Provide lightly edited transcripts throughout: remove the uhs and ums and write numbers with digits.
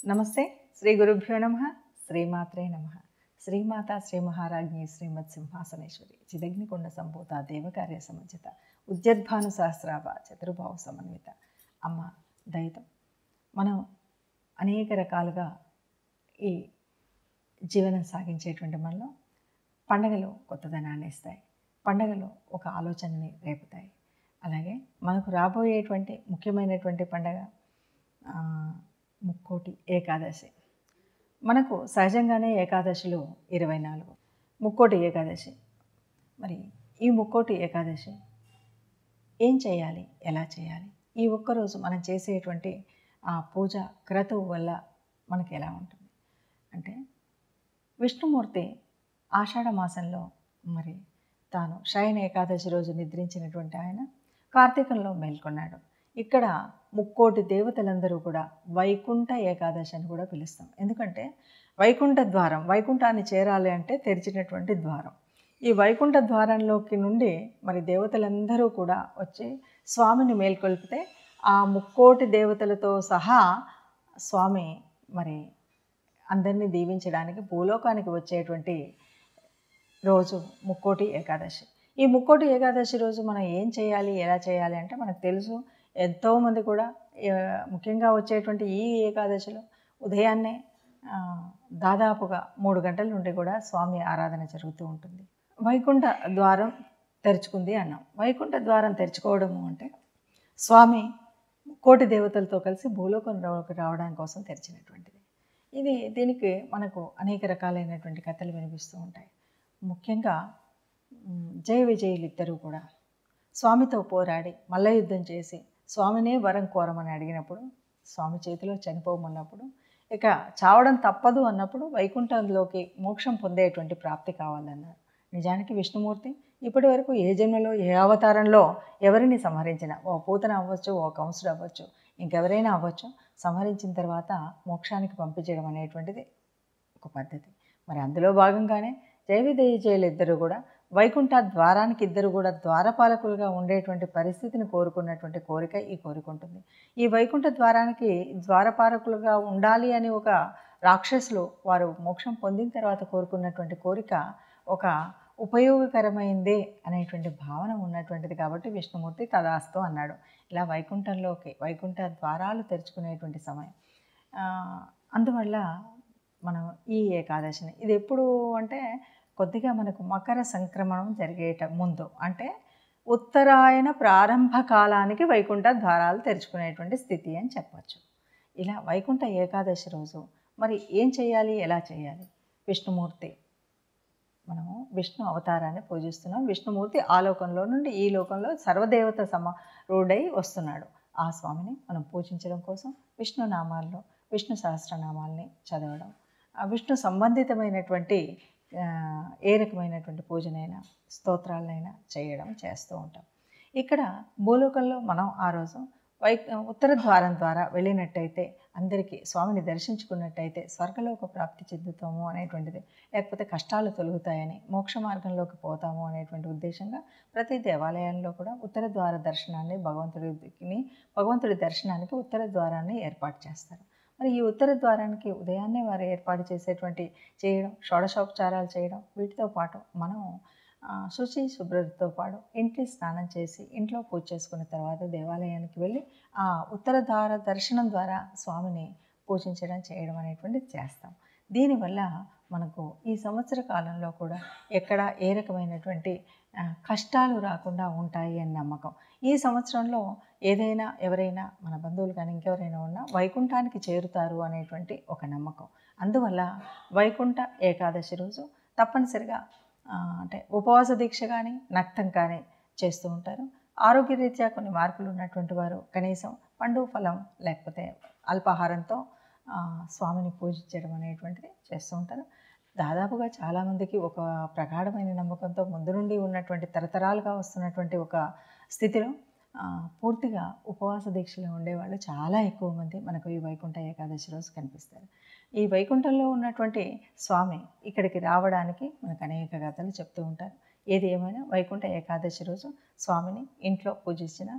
నమస్తే. శ్రీ గురుభ్యో నమః. శ్రీమాత్రే నమః. శ్రీమాత శ్రీ మహారాజ్ఞి శ్రీమత్ సింహాసనేశ్వరి చిదగ్నికుండ సంభూత దేవకార్య సముచిత ఉద్యద్భాను సహస్రాభ చతుర్భావ సమన్విత అమ్మ దయతో మనం అనేక రకాలుగా ఈ జీవనం సాగించేటువంటి మనలో పండగలు కొత్తదనాన్ని ఇస్తాయి. పండగలు ఒక ఆలోచనని రేపుతాయి. అలాగే మనకు రాబోయేటువంటి ముఖ్యమైనటువంటి పండగ ముక్కోటి ఏకాదశి. మనకు సహజంగానే ఏకాదశిలు 24. ముక్కోటి ఏకాదశి. మరి ఈ ముక్కోటి ఏకాదశి ఏం చేయాలి, ఎలా చేయాలి? ఈ ఒక్కరోజు మనం చేసేటువంటి ఆ పూజ క్రతువు వల్ల మనకి ఎలా ఉంటుంది అంటే, విష్ణుమూర్తి ఆషాఢ మాసంలో మరి తాను శయన ఏకాదశి రోజు నిద్రించినటువంటి ఆయన కార్తీకంలో మేల్కొన్నాడు. ఇక్కడ ముక్కోటి దేవతలందరూ కూడా వైకుంఠ ఏకాదశి అని కూడా పిలుస్తాం. ఎందుకంటే వైకుంఠ ద్వారం, వైకుంఠాన్ని చేరాలి అంటే తెరిచినటువంటి ద్వారం. ఈ వైకుంఠ ద్వారంలోకి నుండి మరి దేవతలందరూ కూడా వచ్చి స్వామిని మేల్కొల్పితే ఆ ముక్కోటి దేవతలతో సహా స్వామి మరి అందరినీ దీవించడానికి భూలోకానికి వచ్చేటువంటి రోజు ముక్కోటి ఏకాదశి. ఈ ముక్కోటి ఏకాదశి రోజు మనం ఏం చేయాలి, ఎలా చేయాలి అంటే మనకు తెలుసు. ఎంతోమంది కూడా ముఖ్యంగా వచ్చేటువంటి ఈ ఏకాదశిలో ఉదయాన్నే దాదాపుగా 3 గంటల నుండి కూడా స్వామి ఆరాధన జరుగుతూ ఉంటుంది. వైకుంఠ ద్వారం తెరుచుకుంది అన్నాం. వైకుంఠ ద్వారం తెరుచుకోవడము అంటే స్వామి కోటి దేవతలతో కలిసి భూలోకంలోకి రావడానికి కోసం తెరిచినటువంటిది. దీనికి మనకు అనేక రకాలైనటువంటి కథలు వినిపిస్తూ ఉంటాయి. ముఖ్యంగా జయ విజయులు ఇద్దరూ కూడా స్వామితో పోరాడి మల్ల యుద్ధం చేసి స్వామినే వరం కోరమని అడిగినప్పుడు, స్వామి చేతిలో చనిపోమన్నప్పుడు, ఇక చావడం తప్పదు అన్నప్పుడు వైకుంఠంలోకి మోక్షం పొందేటువంటి ప్రాప్తి కావాలన్నారు. నిజానికి విష్ణుమూర్తి ఇప్పటి వరకు ఏ జన్మలో ఏ అవతారంలో ఎవరిని సంహరించినా, ఓ పూతన అవ్వచ్చు, ఓ కంసుడు అవ్వచ్చు, ఇంకెవరైనా అవ్వచ్చు, సంహరించిన తర్వాత మోక్షానికి పంపించడం అనేటువంటిది ఒక పద్ధతి. మరి అందులో భాగంగానే జయవిజయులు ఇద్దరు కూడా వైకుంఠ ద్వారానికి ఇద్దరు కూడా ద్వారపాలకులుగా ఉండేటువంటి పరిస్థితిని కోరుకున్నటువంటి కోరిక ఈ కోరిక ఉంటుంది. ఈ వైకుంఠ ద్వారానికి ద్వారపాలకులుగా ఉండాలి అని ఒక రాక్షసులు వారు మోక్షం పొందిన తర్వాత కోరుకున్నటువంటి కోరిక ఒక ఉపయోగకరమైందే అనేటువంటి భావన ఉన్నటువంటిది కాబట్టి విష్ణుమూర్తి తదాస్తు అన్నాడు. ఇలా వైకుంఠంలోకి వైకుంఠ ద్వారాలు తెరుచుకునేటువంటి సమయం. అందువల్ల మనం ఈ ఏకాదశిని ఇది ఎప్పుడు అంటే కొద్దిగా మనకు మకర సంక్రమణం జరిగేట ముందు, అంటే ఉత్తరాయణ ప్రారంభ కాలానికి వైకుంఠ ద్వారాలు తెరుచుకునేటువంటి స్థితి అని చెప్పచ్చు. ఇలా వైకుంఠ ఏకాదశి రోజు మరి ఏం చేయాలి, ఎలా చేయాలి? విష్ణుమూర్తి, మనము విష్ణు అవతారాన్ని పూజిస్తున్నాం. విష్ణుమూర్తి ఆ లోకంలో నుండి ఈ లోకంలో సర్వదేవత సమరూఢై వస్తున్నాడు. ఆ స్వామిని మనం పూజించడం కోసం విష్ణు నామాల్లో విష్ణు సహస్రనామాల్ని చదవడం, విష్ణు సంబంధితమైనటువంటి ఏ రకమైనటువంటి పూజనైనా స్తోత్రాలనైనా చేస్తూ ఉంటాం. ఇక్కడ భూలోకంలో మనం ఆ రోజు ఉత్తర ద్వారం ద్వారా వెళ్ళినట్టయితే అందరికీ స్వామిని దర్శించుకున్నట్టయితే స్వర్గలోక ప్రాప్తి చెందుతాము అనేటువంటిది, లేకపోతే కష్టాలు తొలుగుతాయని, మోక్ష మార్గంలోకి పోతాము అనేటువంటి ఉద్దేశంగా ప్రతి దేవాలయాల్లో కూడా ఉత్తర ద్వార దర్శనాన్ని భగవంతుడి దర్శనానికి ఉత్తర ద్వారాన్ని ఏర్పాటు చేస్తారు. మరి ఈ ఉత్తర ద్వారానికి ఉదయాన్నే వారు ఏర్పాటు చేయడం, షోడశోపచారాలు చేయడం, వీటితో పాటు మనం శుచి శుభ్రతతో పాటు ఇంటి స్నానం చేసి ఇంట్లో పూజ చేసుకున్న తర్వాత దేవాలయానికి వెళ్ళి ఆ ఉత్తర ద్వార దర్శనం ద్వారా స్వామిని చేయడం అనేటువంటిది చేస్తాం. దీనివల్ల మనకు ఈ సంవత్సర కాలంలో కూడా ఎక్కడ ఏ రకమైనటువంటి కష్టాలు రాకుండా ఉంటాయి అని నమ్మకం. ఈ సంవత్సరంలో ఎవరైనా మన బంధువులు కానీ ఇంకెవరైనా ఉన్నా వైకుంఠానికి చేరుతారు అనేటువంటి ఒక నమ్మకం. అందువల్ల వైకుంఠ ఏకాదశి రోజు తప్పనిసరిగా అంటే ఉపవాస దీక్ష కానీ నక్తం కానీ చేస్తూ ఉంటారు. ఆరోగ్యరీత్యా కొన్ని మార్పులు ఉన్నటువంటి వారు కనీసం పండు ఫలం లేకపోతే అల్పాహారంతో స్వామిని పూజించడం అనేటువంటిది చేస్తూ ఉంటారు. దాదాపుగా చాలామందికి ఒక ప్రగాఢమైన నమ్మకంతో ముందు నుండి ఉన్నటువంటి తరతరాలుగా వస్తున్నటువంటి ఒక స్థితిలో పూర్తిగా ఉపవాస దీక్షలో ఉండేవాళ్ళు చాలా ఎక్కువ మంది మనకు ఈ వైకుంఠ ఏకాదశి రోజు కనిపిస్తారు. ఈ వైకుంఠంలో ఉన్నటువంటి స్వామి ఇక్కడికి రావడానికి మనకు అనేక కథలు చెప్తూ ఉంటారు. ఏది ఏమైనా వైకుంఠ ఏకాదశి రోజు స్వామిని ఇంట్లో పూజించిన,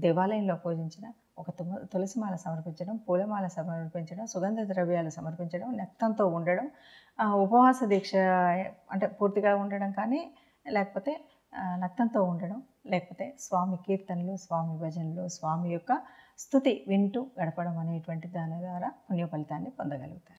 దేవాలయంలో పూజించిన, ఒక తులసిమాల సమర్పించడం, పూలమాల సమర్పించడం, సుగంధ ద్రవ్యాలు సమర్పించడం, నెక్తంతో ఉండడం, ఉపవాస దీక్ష అంటే పూర్తిగా ఉండడం కానీ, లేకపోతే నక్తంతో ఉండడం, లేకపోతే స్వామి కీర్తనలు, స్వామి భజనలు, స్వామి యొక్క స్తుతి వింటూ గడపడం అనేటువంటి దాని ద్వారా పుణ్య ఫలితాన్ని పొందగలుగుతారు.